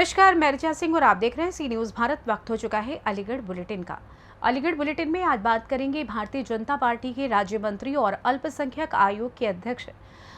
नमस्कार, मैं ऋचा सिंह और आप देख रहे हैं सी न्यूज़ भारत। वक्त हो चुका है अलीगढ़ बुलेटिन का। अलीगढ़ बुलेटिन में आज बात करेंगे भारतीय जनता पार्टी के राज्य मंत्री और अल्पसंख्यक आयोग के अध्यक्ष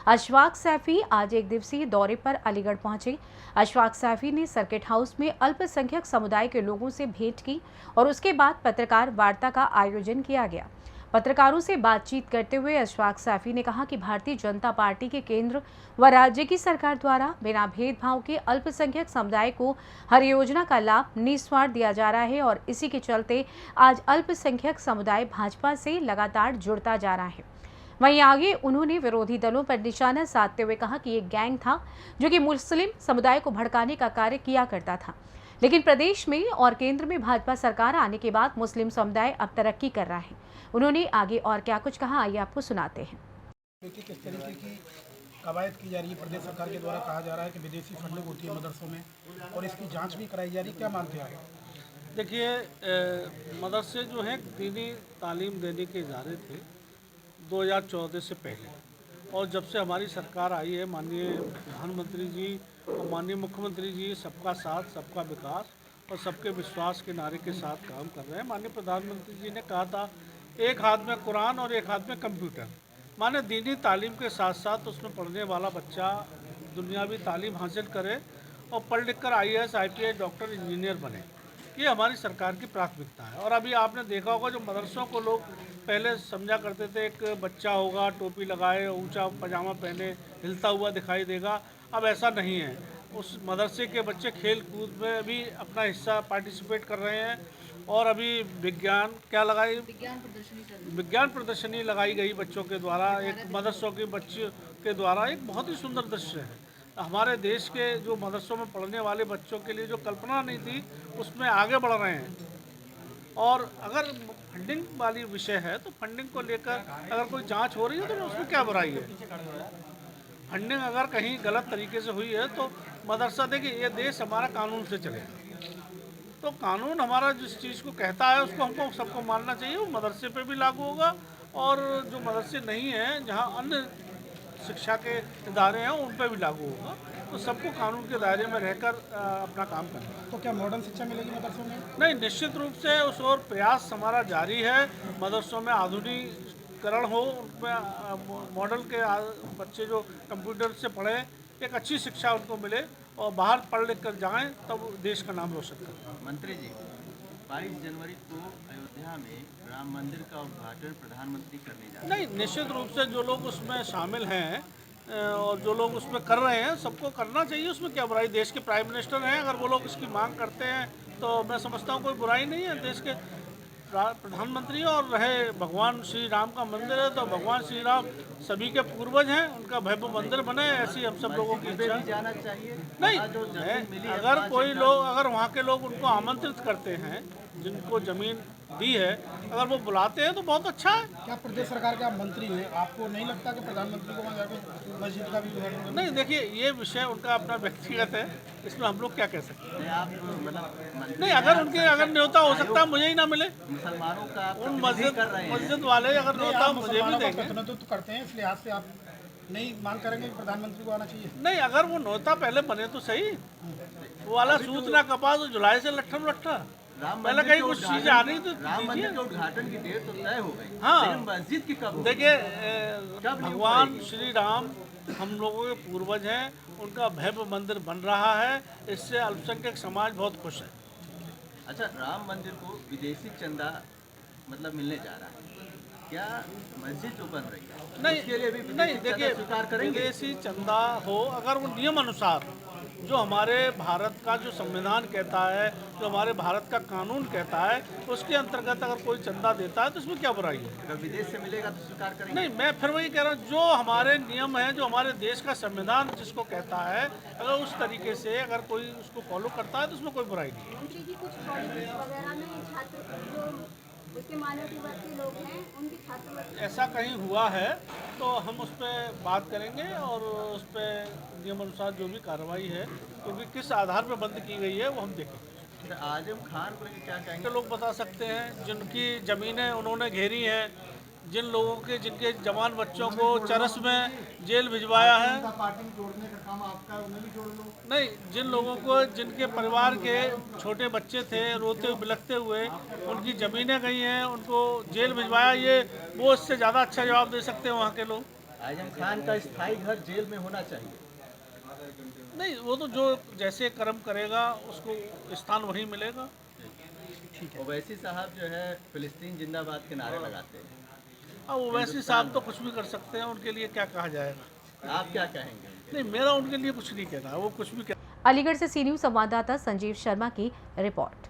अशफाक सैफी आज एक दिवसीय दौरे पर अलीगढ़ पहुंचे। अशफाक सैफी ने सर्किट हाउस में अल्पसंख्यक समुदाय के लोगों से भेंट की और उसके बाद पत्रकार वार्ता का आयोजन किया गया। पत्रकारों से बातचीत करते हुए अशफाक सैफी ने कहा कि भारतीय जनता पार्टी के केंद्र व राज्य की सरकार द्वारा बिना भेदभाव के अल्पसंख्यक समुदाय को हर योजना का लाभ निस्वार्थ दिया जा रहा है और इसी के चलते आज अल्पसंख्यक समुदाय भाजपा से लगातार जुड़ता जा रहा है। वहीं आगे उन्होंने विरोधी दलों पर निशाना साधते हुए कहा कि ये गैंग था जो कि मुस्लिम समुदाय को भड़काने का कार्य किया करता था, लेकिन प्रदेश में और केंद्र में भाजपा सरकार आने के बाद मुस्लिम समुदाय अब तरक्की कर रहा है। उन्होंने आगे और क्या कुछ कहा, आइए आपको सुनाते हैं। किस तरीके की कवायद की जा रही है प्रदेश सरकार के द्वारा, कहा जा रहा है कि विदेशी फंडिंग होती है मदरसों में और इसकी जांच भी कराई जा रही है, क्या मानते हैं आप? देखिए, मदरसे जो हैं दीनी तालीम देने के इदारे थे 2014 से पहले, और जब से हमारी सरकार आई है माननीय प्रधानमंत्री जी और माननीय मुख्यमंत्री जी सबका साथ सबका विकास और सबके विश्वास के नारे के साथ काम कर रहे हैं। माननीय प्रधानमंत्री जी ने कहा था एक हाथ में कुरान और एक हाथ में कंप्यूटर, माने दीनी तालीम के साथ साथ उसमें पढ़ने वाला बच्चा दुनियावी तालीम हासिल करे और पढ़ लिख कर IAS IPS डॉक्टर इंजीनियर बने। ये हमारी सरकार की प्राथमिकता है। और अभी आपने देखा होगा जो मदरसों को लोग पहले समझा करते थे एक बच्चा होगा टोपी लगाए ऊंचा पजामा पहने हिलता हुआ दिखाई देगा, अब ऐसा नहीं है। उस मदरसे के बच्चे खेल कूद में भी अपना हिस्सा पार्टिसिपेट कर रहे हैं। और अभी विज्ञान प्रदर्शनी लगाई गई बच्चों के द्वारा, एक मदरसों के बच्चों के द्वारा, एक बहुत ही सुंदर दृश्य है। हमारे देश के जो मदरसों में पढ़ने वाले बच्चों के लिए जो कल्पना नहीं थी उसमें आगे बढ़ रहे हैं। और अगर फंडिंग वाली विषय है तो फंडिंग को लेकर अगर कोई जांच हो रही है तो उसमें क्या बुराई है। फंडिंग अगर कहीं गलत तरीके से हुई है तो मदरसा, देखिए ये देश हमारा कानून से चलेगा, तो कानून हमारा जिस चीज़ को कहता है उसको हमको सबको मानना चाहिए। वो मदरसे पे भी लागू होगा और जो मदरसे नहीं हैं जहाँ अन्य शिक्षा के इदारे हैं उन पर भी लागू होगा। तो सबको कानून के दायरे में रहकर अपना काम करना है। तो क्या मॉडर्न शिक्षा मिलेगी मदरसों में? नहीं, निश्चित रूप से उस और प्रयास हमारा जारी है। मदरसों में आधुनिकीकरण हो, उनमें मॉडल के बच्चे जो कंप्यूटर से पढ़े, एक अच्छी शिक्षा उनको मिले और बाहर पढ़ लिख कर जाएँ तब देश का नाम रोशन करें। मंत्री जी, 22 जनवरी को अयोध्या में राम मंदिर का उद्घाटन प्रधानमंत्री करने जा रहे हैं। नहीं, निश्चित रूप से जो लोग उसमें शामिल हैं और जो लोग उसमें कर रहे हैं सबको करना चाहिए, उसमें क्या बुराई। देश के प्राइम मिनिस्टर हैं, अगर वो लोग इसकी मांग करते हैं तो मैं समझता हूँ कोई बुराई नहीं है। देश के प्रधानमंत्री और रहे भगवान श्री राम का मंदिर है तो भगवान श्री राम सभी के पूर्वज हैं, उनका भव्य मंदिर बने, ऐसी हम सब लोगों की इच्छा जाना चाहिए। नहीं, अगर कोई लोग, अगर वहाँ के लोग उनको आमंत्रित करते हैं, जिनको ज़मीन दी है, अगर वो बुलाते हैं तो बहुत अच्छा है। क्या प्रदेश सरकार के आप मंत्री हैं, आपको नहीं लगता कि प्रधानमंत्री को वहाँ जाकर मस्जिद का भी उद्घाटन? नहीं, देखिए ये विषय उनका अपना व्यक्तिगत है, इसमें हम लोग क्या कह सकते हैं। आप मतलब नहीं, अगर उनके अगर न्योता हो सकता है मुझे ही ना मिले, मुसलमानों का उन प्रतिनिधि मस्जिद वाले अगर न्योता मुझे भी देंगे। प्रतिनिधित्व करते हैं, इसलिए आज से आप नहीं मांग करेंगे कि प्रधानमंत्री को आना चाहिए? नहीं, अगर वो न्योता पहले बने तो सही। वो वाला सूत ना कपा तो जुलाई से लट्ठम लट्ठा, पहले कहीं कुछ चीजें आ रही तो राम मंदिर के उद्घाटन की डेट तो तय हो गई। हाँ, मस्जिद की कब? देखिए भगवान श्री राम हम लोगों के पूर्वज हैं, उनका भव्य मंदिर बन रहा है, इससे अल्पसंख्यक समाज बहुत खुश है। अच्छा, राम मंदिर को विदेशी चंदा मतलब मिलने जा रहा है, क्या मस्जिद जो बन रही है नहीं, उसके लिए भी नहीं, देखिए स्वीकार करेंगे? विदेशी चंदा हो, अगर वो नियम अनुसार जो हमारे भारत का जो संविधान कहता है, जो हमारे भारत का कानून कहता है, उसके अंतर्गत अगर कोई चंदा देता है तो इसमें क्या बुराई है। अगर विदेश से मिलेगा तो स्वीकार करेंगे? नहीं, मैं फिर वही कह रहा हूँ, जो हमारे नियम है, जो हमारे देश का संविधान जिसको कहता है, अगर उस तरीके से अगर कोई उसको फॉलो करता है तो उसमें कोई बुराई नहीं है। मंत्री जी, कुछ कॉलेज वगैरह में छात्र जो उसके माइनॉरिटी वर्ग के लोग हैं उनकी छात्रवृत्ति, ऐसा कहीं हुआ है तो हम उस पर बात करेंगे और उस पर नियम अनुसार जो भी कार्रवाई है, क्योंकि किस आधार पर बंद की गई है वो हम देखेंगे। आजम खान को क्या कहेंगे? लोग बता सकते हैं जिनकी ज़मीनें उन्होंने घेरी हैं, जिन लोगों के जिनके जवान बच्चों को चरस में जेल भिजवाया है, पार्टी जोड़ने का काम आपका है, उन्हें भी जोड़ लो। नहीं, जिन लोगों को जिनके परिवार के छोटे बच्चे थे रोते बिलखते हुए, उनकी ज़मीनें गई हैं, उनको जेल भिजवाया, ये वो इससे ज़्यादा अच्छा जवाब दे सकते हैं वहाँ के लोग। आजम खान का स्थायी घर जेल में होना चाहिए। नहीं, वो तो जो जैसे कर्म करेगा उसको स्थान वहीं मिलेगा। ओवैसी साहब जो है फिलिस्तीन जिंदाबाद के नारे लगाते हैं, अब ओवैसी साहब तो कुछ भी कर सकते हैं, उनके लिए क्या कहा जाएगा। आप क्या कहेंगे? नहीं, मेरा उनके लिए कुछ नहीं कहना, वो कुछ भी कह। अलीगढ़ से सी न्यूज़ संवाददाता संजीव शर्मा की रिपोर्ट।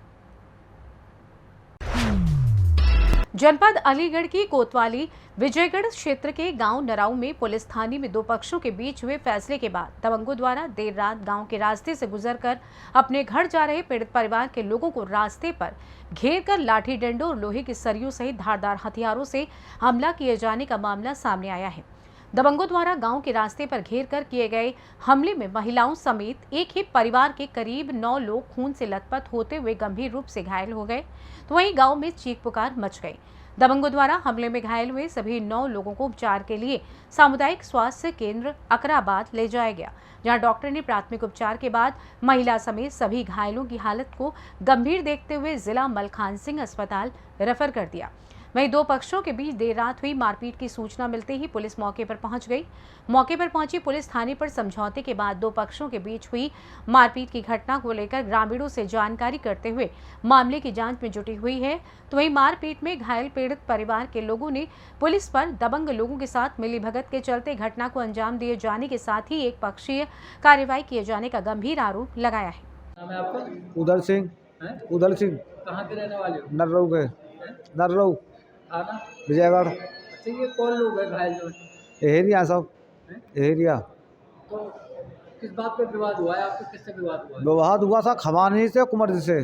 जनपद अलीगढ़ की कोतवाली विजयगढ़ क्षेत्र के गांव नराऊ में पुलिस थाने में दो पक्षों के बीच हुए फैसले के बाद दबंगों द्वारा देर रात गांव के रास्ते से गुजरकर अपने घर जा रहे पीड़ित परिवार के लोगों को रास्ते पर घेरकर लाठी डंडों और लोहे की सरियों सहित धारदार हथियारों से हमला किए जाने का मामला सामने आया है। दबंगों द्वारा गांव के रास्ते पर घेर कर किए गए हमले में महिलाओं समेत एक ही परिवार के करीब 9 लोग खून से लथपथ होते हुए गंभीर रूप से घायल हो गए, तो वहीं गांव में चीख पुकार मच गई। दबंगों द्वारा हमले में घायल हुए सभी 9 लोगों को उपचार के लिए सामुदायिक स्वास्थ्य केंद्र अकराबाद ले जाया गया, जहां डॉक्टर ने प्राथमिक उपचार के बाद महिला समेत सभी घायलों की हालत को गंभीर देखते हुए जिला मलखान सिंह अस्पताल रेफर कर दिया। वहीं दो पक्षों के बीच देर रात हुई मारपीट की सूचना मिलते ही पुलिस मौके पर पहुंच गई। मौके पर पहुंची पुलिस थाने पर समझौते के बाद दो पक्षों के बीच हुई मारपीट की घटना को लेकर ग्रामीणों से जानकारी करते हुए मामले की जांच में जुटी हुई है। तो वहीं मारपीट में घायल पीड़ित परिवार के लोगों ने पुलिस पर दबंग लोगों के साथ मिलीभगत के चलते घटना को अंजाम दिए जाने के साथ ही एक पक्षीय कार्रवाई किए जाने का गंभीर आरोप लगाया है। नाम है आपका? उदल सिंह। उदल सिंह कहाँ के रहने वाले हो? नर्रऊ के। नर्रऊ थाना विजयगढ़। अच्छा, ये कौन लोग हैं घायल जो हैं? एरिया सब एरिया। तो किस बात पे विवाद हुआ है आपको? किससे विवाद हुआ है? विवाद हुआ था खमानी से कुंवर जी से,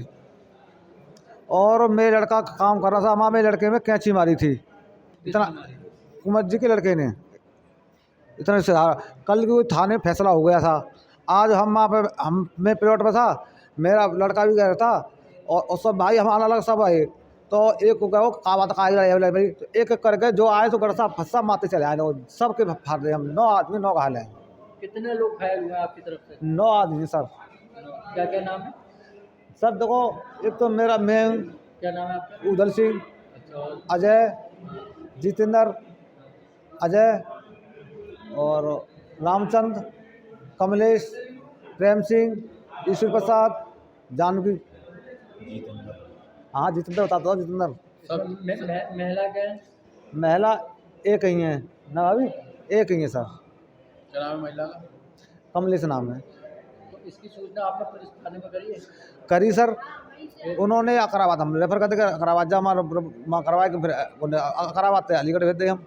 और मेरे लड़का काम कर रहा था, हमारे लड़के में कैंची मारी थी। इतना कुंवर जी के लड़के ने इतना से कल कोई थाने फैसला हो गया था। आज हम वहाँ पे मैं प्लॉट में था, मेरा लड़का भी गया था और सब भाई हम अलग अलग सब आए। तो एक को गए का बात का भाई, तो एक एक करके जो आए तो गड़सा फंसा मारते चले आए, सबके फाड़ रहे हम। 9 आदमी 9 घायल हैं। कितने लोग घायल हुए आपकी तरफ से? 9 आदमी सर। क्या क्या नाम है? सर देखो, एक तो मेरा मेन क्या नाम है आपका? उदल सिंह, अच्छा, और अजय, जितेंद्र, अजय और रामचंद्र, कमलेश, प्रेम सिंह, ईश्वर प्रसाद, जानवी। हाँ जितेंद्र बताता हूँ, जितेंद्र। सब महिला क्या है? महिला एक ही है ना अभी, एक ही है सर। क्या नाम है महिला का? कमलेश नाम है। तो इसकी सूचना आपने पुलिस थाने में करी है? करी सर, उन्होंने अकराबाद हम रेफर कर देगा। अकराबाद जा हमारा करवाए के फिर अकराबाद से अलीगढ़ भेज दे हम।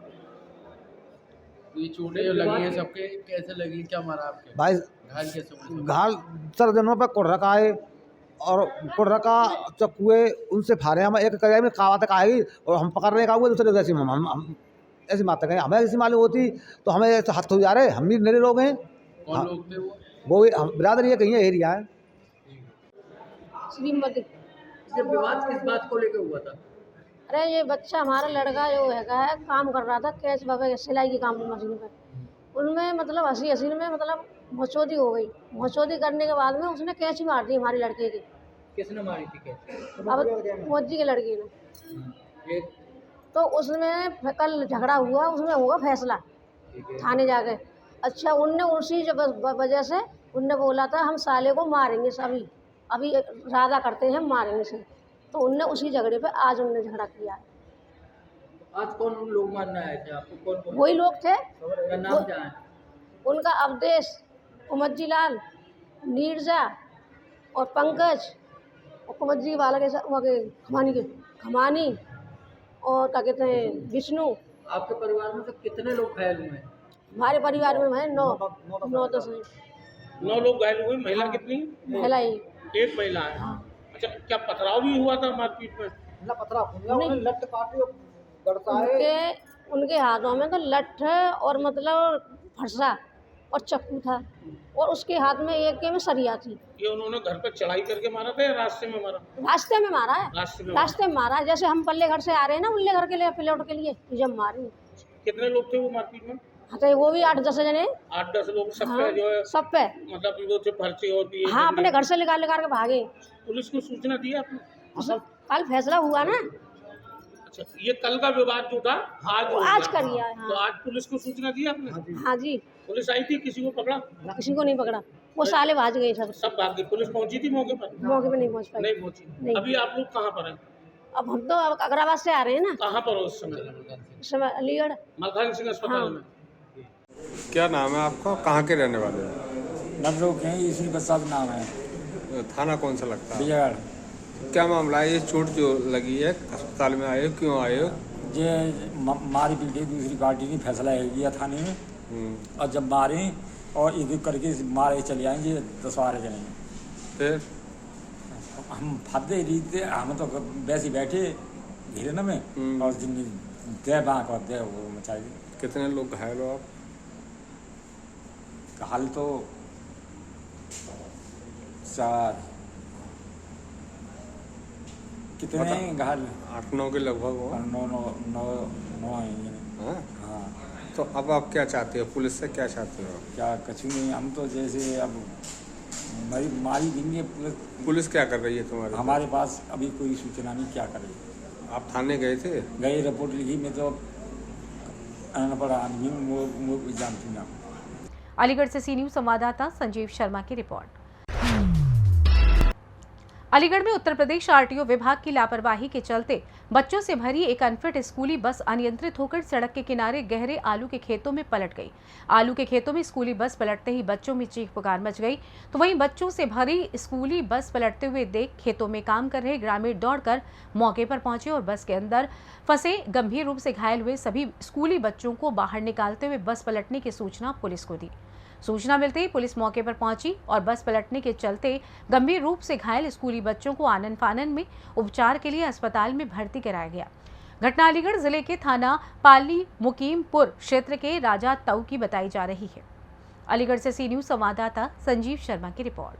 ये चोटें जो लगी हैं सबके कैसे लगी, क्या मारा आपके भाई घायल कैसे हुए? घायल सर जनों पर कुर्रक आए और कुर्रका चक्कुए उनसे फाड़े। हम एक करिया में कावाते का आएगी और हम पकड़ने का हुए दूसरे जैसे हम ऐसी बातें कहें। हमें ऐसी मालूम होती तो हमें ऐसे हाथ हो जा रहे, हम भी मेरे लोग हैं। कौन लोग थे वो? वो हम बिरादरी है, कहीं एरिया है। श्रीमती। ये विवाद किस बात को लेकर हुआ था? अरे ये बच्चा हमारा लड़का जो है काम कर रहा था कैच वगैरह सिलाई की काम मशीन पे, उनमें मतलब हंसी में मतलब मचौदी हो गई। मचौदी करने के बाद में उसने कैची मार दी हमारे लड़के की। किसने मारी थी कैच? अब मोदी के लड़के ने। एक तो उसमें कल झगड़ा हुआ, उसमें होगा फैसला थाने जाके। अच्छा, उनने उसी वजह से उनने बोला था हम साले को मारेंगे सभी, अभी इरादा करते हैं मारेंगे से। तो उनने उसी झगड़े पे आज उनने झगड़ा किया। आज कौन लोग मारने आए थे आपको? कौन? वही लोग थे। क्या नाम क्या है? उनका अवदेश, कुमज्जी लाल, नीरजा और पंकज और कुमज्जी वाला के खमानी और क्या कहते हैं विष्णु। आपके परिवार में तो कितने लोग घायल हुए हैं? हमारे परिवार में है 9 10 हैं। 9 लोग घायल हुए। महिला कितनी? महिला ही। एक महिला है। अच्छा, क्या पथराव भी हुआ था मारपीट में? लट काटे गड़ता है। उनके हाथों में तो लठ और मतलब फरसा और चक्कू था और उसके हाथ में एक के में सरिया थी। ये उन्होंने घर पे चढ़ाई करके मारा था या रास्ते में मारा? रास्ते में मारा है, रास्ते में मारा है। जैसे हम पल्ले घर से आ रहे हैं ना उल्ले घर के लिए प्लॉट के लिए, जब मारी। कितने लोग थे वो मारपीट में? हाँ तो वो भी 8-10 जने। 8-10 लोग सब हाँ, पे जो है सब पे। मतलब वो थे पर्ची और भी? हाँ, अपने घर से निकाल के भागे। पुलिस को सूचना दी आपने? कल फैसला हुआ ना। अच्छा, ये कल का विवाद जो था आज कर लिया है। हाँ। तो आज पुलिस को सूचना दी आपने? हाँ जी। पुलिस आई थी, किसी को पकड़ा? किसी को नहीं पकड़ा, वो साले भाग गए सब। सब भाग गए। पुलिस पहुंची थी मौके पर? मौके पे नहीं पहुंच पाई। नहीं पहुंची। अभी आप लोग कहाँ पर हैं? अब हम तो अग्राबाद से आ रहे हैं ना। कहाँ पर हो उस समय? इस समय अलीगढ़ मलखान सिंह अस्पताल में। क्या नाम है आपका, कहाँ के रहने वाले हैं? नवरोग हैं, इसी बसात नाम है। थाना कौन सा लगता है? विजयगढ़। क्या मामला है? ये चोट जो लगी है, अस्पताल में आए हो, क्यों आए हो? ये मारी पीटी दूसरी पार्टी ने फैसला है किया थाने में, और जब मारे और एक एक करके मारे चले आएंगे 10-12 जने। फिर हम फंदे रीते, हम तो वैसे ही बैठे घेरे में, और दे बाँक और दे वो मचा दी। कितने लोग घायल हो आप? हाल तो 4। कितने घायल? 8-9 के लगभग हो। 9 हाँ? हाँ। तो अब आप क्या चाहते हो, पुलिस से क्या चाहते हो? क्या कछु नहीं, हम तो जैसे अब मारी दिन ये पुलिस क्या कर रही है तुम्हारे? हमारे पास अभी कोई सूचना नहीं, क्या करे। आप थाने गए थे? गए, रिपोर्ट लिखी, मैं तो आना पड़ा आदमी वो जानती ना। अलीगढ़ से सी न्यूज संवाददाता संजीव शर्मा की रिपोर्ट। अलीगढ़ में उत्तर प्रदेश आरटीओ विभाग की लापरवाही के चलते बच्चों से भरी एक अनफिट स्कूली बस अनियंत्रित होकर सड़क के किनारे गहरे आलू के खेतों में पलट गई। आलू के खेतों में स्कूली बस पलटते ही बच्चों में चीख पुकार मच गई। तो वहीं बच्चों से भरी स्कूली बस पलटते हुए देख खेतों में काम कर रहे ग्रामीण दौड़कर मौके पर पहुंचे और बस के अंदर फंसे गंभीर रूप से घायल हुए सभी स्कूली बच्चों को बाहर निकालते हुए बस पलटने की सूचना पुलिस को दी। सूचना मिलते ही पुलिस मौके पर पहुंची और बस पलटने के चलते गंभीर रूप से घायल स्कूली बच्चों को आनन फानन में उपचार के लिए अस्पताल में भर्ती कराया गया। घटना अलीगढ़ जिले के थाना पाली मुकीमपुर क्षेत्र के राजा ताऊ की बताई जा रही है। अलीगढ़ से सी न्यूज संवाददाता संजीव शर्मा की रिपोर्ट।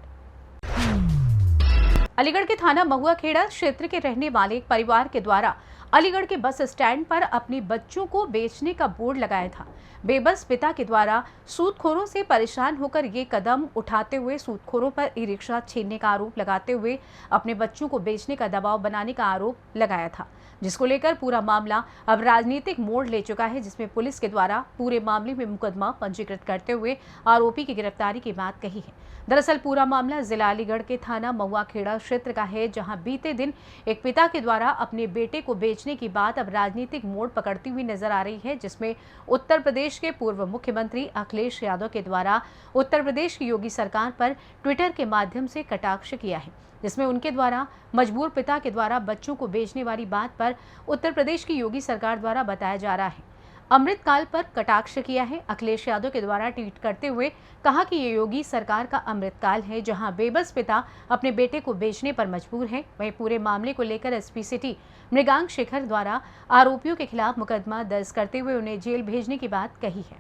अलीगढ़ के थाना महुआ खेड़ा क्षेत्र के रहने वाले एक परिवार के द्वारा अलीगढ़ के बस स्टैंड पर अपने बच्चों को बेचने का बोर्ड लगाया था। बेबस पिता के द्वारा सूदखोरों से परेशान होकर ये कदम उठाते हुए सूदखोरों पर ई रिक्शा छीनने का आरोप लगाते हुए अपने बच्चों को बेचने का दबाव बनाने का आरोप लगाया था, जिसको लेकर पूरा मामला अब राजनीतिक मोड़ ले चुका है, जिसमें पुलिस के द्वारा पूरे मामले में मुकदमा पंजीकृत करते हुए आरोपी की गिरफ्तारी की बात कही है। दरअसल पूरा मामला जिला अलीगढ़ के थाना महुआ खेड़ा क्षेत्र का है, जहां बीते दिन एक पिता के द्वारा अपने बेटे को बेचने की बात अब राजनीतिक मोड़ पकड़ती हुई नजर आ रही है, जिसमें उत्तर प्रदेश के पूर्व मुख्यमंत्री अखिलेश यादव के द्वारा उत्तर प्रदेश की योगी सरकार पर ट्विटर के माध्यम से कटाक्ष किया है, जिसमें उनके द्वारा मजबूर पिता के द्वारा बच्चों को बेचने वाली बात पर उत्तर प्रदेश की योगी सरकार द्वारा बताया जा रहा है। अमृतकाल पर कटाक्ष किया है। अखिलेश यादव के द्वारा ट्वीट करते हुए कहा कि ये योगी सरकार का अमृतकाल है, जहां बेबस पिता अपने बेटे को बेचने पर मजबूर है। वहीं पूरे मामले को लेकर एसपी सिटी मृगांक शेखर द्वारा आरोपियों के खिलाफ मुकदमा दर्ज करते हुए उन्हें जेल भेजने की बात कही है।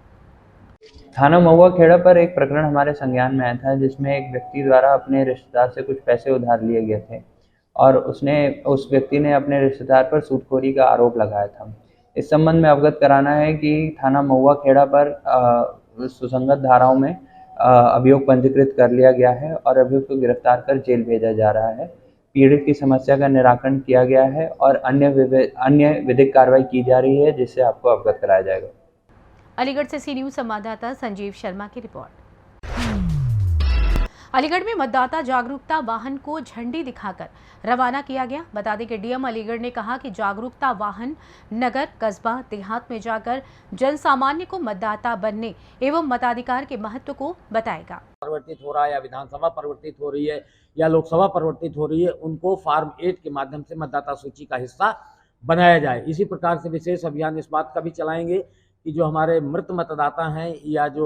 थाना महुआ खेड़ा पर एक प्रकरण हमारे संज्ञान में आया था, जिसमें एक व्यक्ति द्वारा अपने रिश्तेदार से कुछ पैसे उधार लिए गए थे और उस व्यक्ति ने अपने रिश्तेदार पर सूदखोरी का आरोप लगाया था। इस संबंध में अवगत कराना है कि थाना महुआ खेड़ा पर सुसंगत धाराओं में अभियोग पंजीकृत कर लिया गया है और अभियुक्त को गिरफ्तार कर जेल भेजा जा रहा है। पीड़ित की समस्या का निराकरण किया गया है और अन्य विधिक कार्रवाई की जा रही है, जिससे आपको अवगत कराया जाएगा। अलीगढ़ से सी न्यूज संवाददाता संजीव शर्मा की रिपोर्ट। अलीगढ़ में मतदाता जागरूकता वाहन को झंडी दिखाकर रवाना किया गया। बता दें कि डीएम अलीगढ़ ने कहा कि जागरूकता वाहन नगर, कस्बा, देहात में जाकर जन सामान्य को मतदाता बनने एवं मताधिकार के महत्व को बताएगा। परिवर्तित हो रहा है या विधानसभा परिवर्तित हो रही है या लोकसभा परिवर्तित हो रही है, उनको फार्म 8 के माध्यम से मतदाता सूची का हिस्सा बनाया जाए। इसी प्रकार से विशेष अभियान इस बात का भी चलाएंगे कि जो हमारे मृत मतदाता हैं या जो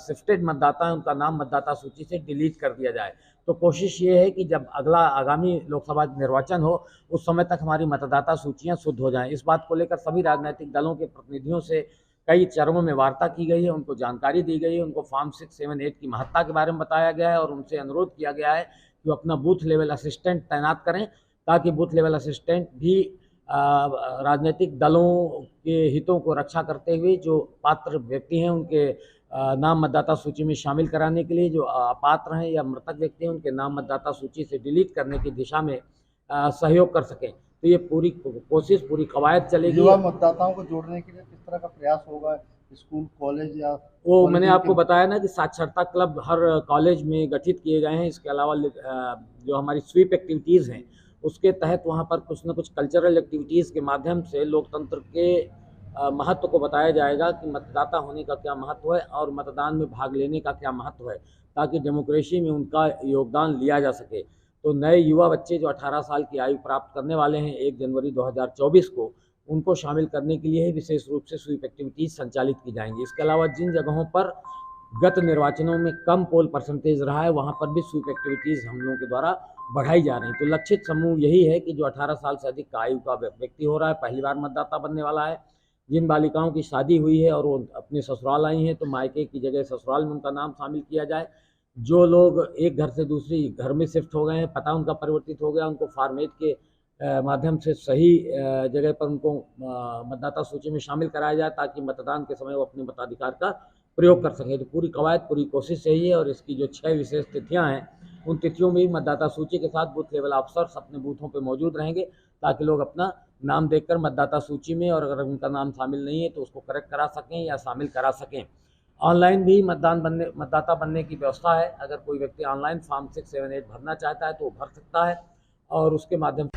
शिफ्टेड मतदाता हैं, उनका नाम मतदाता सूची से डिलीट कर दिया जाए। तो कोशिश ये है कि जब आगामी लोकसभा निर्वाचन हो, उस समय तक हमारी मतदाता सूचियां शुद्ध हो जाएं। इस बात को लेकर सभी राजनीतिक दलों के प्रतिनिधियों से कई चरणों में वार्ता की गई है, उनको जानकारी दी गई है, उनको फॉर्म 6, 7, 8 की महत्ता के बारे में बताया गया है और उनसे अनुरोध किया गया है कि वो अपना बूथ लेवल असिस्टेंट तैनात करें, ताकि बूथ लेवल असिस्टेंट भी राजनीतिक दलों के हितों को रक्षा करते हुए जो पात्र व्यक्ति हैं उनके नाम मतदाता सूची में शामिल कराने के लिए, जो अपात्र हैं या मृतक व्यक्ति हैं उनके नाम मतदाता सूची से डिलीट करने की दिशा में सहयोग कर सकें। तो ये पूरी कोशिश, पूरी कवायद चलेगी। युवा मतदाताओं को जोड़ने के लिए किस तरह का प्रयास होगा, स्कूल, कॉलेज या वो मैंने आपको बताया ना कि साक्षरता क्लब हर कॉलेज में गठित किए गए हैं। इसके अलावा जो हमारी स्वीप एक्टिविटीज़ हैं उसके तहत वहाँ पर कुछ न कुछ कल्चरल एक्टिविटीज़ के माध्यम से लोकतंत्र के महत्व को बताया जाएगा कि मतदाता होने का क्या महत्व है और मतदान में भाग लेने का क्या महत्व है, ताकि डेमोक्रेसी में उनका योगदान लिया जा सके। तो नए युवा बच्चे जो 18 साल की आयु प्राप्त करने वाले हैं 1 जनवरी 2024 को, उनको शामिल करने के लिए विशेष रूप से स्वीप एक्टिविटीज़ संचालित की जाएंगी। इसके अलावा जिन जगहों पर गत निर्वाचनों में कम पोल परसेंटेज रहा है वहाँ पर भी स्वीप एक्टिविटीज़ हम लोगों के द्वारा बढ़ाई जा रही हैं। तो लक्षित समूह यही है कि जो 18 साल से अधिक का आयु का व्यक्ति हो रहा है, पहली बार मतदाता बनने वाला है, जिन बालिकाओं की शादी हुई है और वो अपने ससुराल आई हैं तो मायके की जगह ससुराल में उनका नाम शामिल किया जाए। जो लोग एक घर से दूसरी घर में शिफ्ट हो गए हैं, पता उनका परिवर्तित हो गया, उनको फॉर्म 8 के माध्यम से सही जगह पर उनको मतदाता सूची में शामिल कराया जाए, ताकि मतदान के समय वो अपने मताधिकार का प्रयोग कर सकें। तो पूरी कवायद, पूरी कोशिश यही है। और इसकी जो 6 विशेष तिथियां हैं, उन तिथियों में मतदाता सूची के साथ बूथ लेवल अफसर्स अपने बूथों पे मौजूद रहेंगे, ताकि लोग अपना नाम देखकर मतदाता सूची में, और अगर उनका नाम शामिल नहीं है तो उसको करेक्ट करा सकें या शामिल करा सकें। ऑनलाइन भी मतदाता बनने की व्यवस्था है। अगर कोई व्यक्ति ऑनलाइन फॉर्म 6, 7, 8 भरना चाहता है तो वो भर सकता है और उसके माध्यम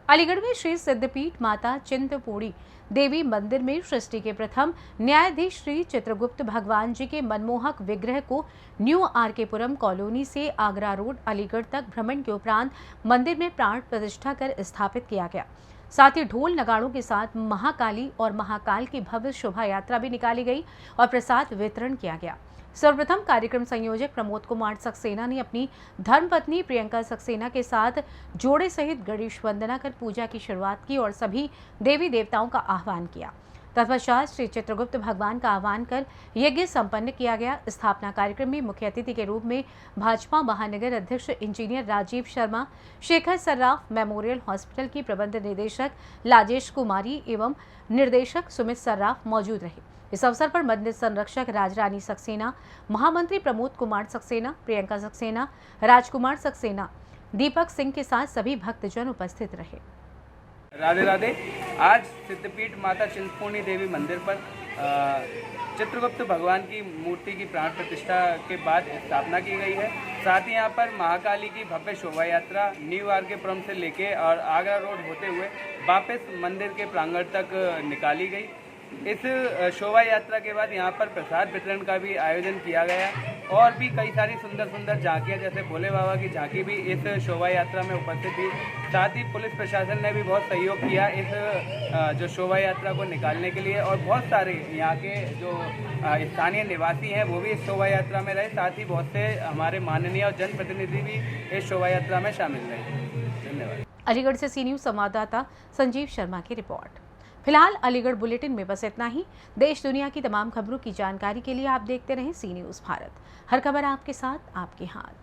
अलीगढ़ में श्री सिद्धपीठ माता चिंतपूर्णी देवी मंदिर में सृष्टि के प्रथम न्यायाधीश श्री चित्रगुप्त भगवान जी के मनमोहक विग्रह को न्यू आरके पुरम कॉलोनी से आगरा रोड अलीगढ़ तक भ्रमण के उपरांत मंदिर में प्राण प्रतिष्ठा कर स्थापित किया गया। साथ ही ढोल नगाड़ों के साथ महाकाली और महाकाल की भव्य शोभा यात्रा भी निकाली गई और प्रसाद वितरण किया गया। सर्वप्रथम कार्यक्रम संयोजक प्रमोद कुमार सक्सेना ने अपनी धर्मपत्नी प्रियंका सक्सेना के साथ जोड़े सहित गणेश वंदना कर पूजा की शुरुआत की और सभी देवी देवताओं का आह्वान किया। तत्पश्चात श्री चित्रगुप्त भगवान का आह्वान कर यज्ञ संपन्न किया गया। स्थापना कार्यक्रम में मुख्य अतिथि के रूप में भाजपा महानगर अध्यक्ष engineer Rajiv Sharma, Shekhar Sarraf, memorial hospital की प्रबंध निदेशक लाजेश कुमारी एवं निर्देशक सुमित सर्राफ मौजूद रहे। इस अवसर पर मंदिर संरक्षक राजरानी सक्सेना, महामंत्री प्रमोद कुमार सक्सेना, प्रियंका सक्सेना, राजकुमार सक्सेना, दीपक सिंह के साथ सभी भक्तजन उपस्थित रहे। राधे राधे। आज सिद्धपीठ माता चिंतपूर्णी देवी मंदिर पर चित्रगुप्त भगवान की मूर्ति की प्राण प्रतिष्ठा के बाद स्थापना की गई है। साथ ही यहाँ पर महाकाली की भव्य शोभा यात्रा न्यू आरके पुरम से लेके और आगरा रोड होते हुए वापस मंदिर के प्रांगण तक निकाली गई। इस शोभा यात्रा के बाद यहाँ पर प्रसाद वितरण का भी आयोजन किया गया और भी कई सारी सुंदर सुंदर झांकियाँ, जैसे भोले बाबा की झांकी भी इस शोभा यात्रा में उपस्थित थी। साथ ही पुलिस प्रशासन ने भी बहुत सहयोग किया इस जो शोभा यात्रा को निकालने के लिए, और बहुत सारे यहाँ के जो स्थानीय निवासी हैं वो भी इस शोभा यात्रा में रहे। साथ ही बहुत से हमारे माननीय और जनप्रतिनिधि भी इस शोभा यात्रा में शामिल रहे। धन्यवाद। अलीगढ़ से सी न्यूज़ संवाददाता संजीव शर्मा की रिपोर्ट। फिलहाल अलीगढ़ बुलेटिन में बस इतना ही। देश दुनिया की तमाम खबरों की जानकारी के लिए आप देखते रहें सी न्यूज़ भारत। हर खबर आपके साथ, आपके हाथ।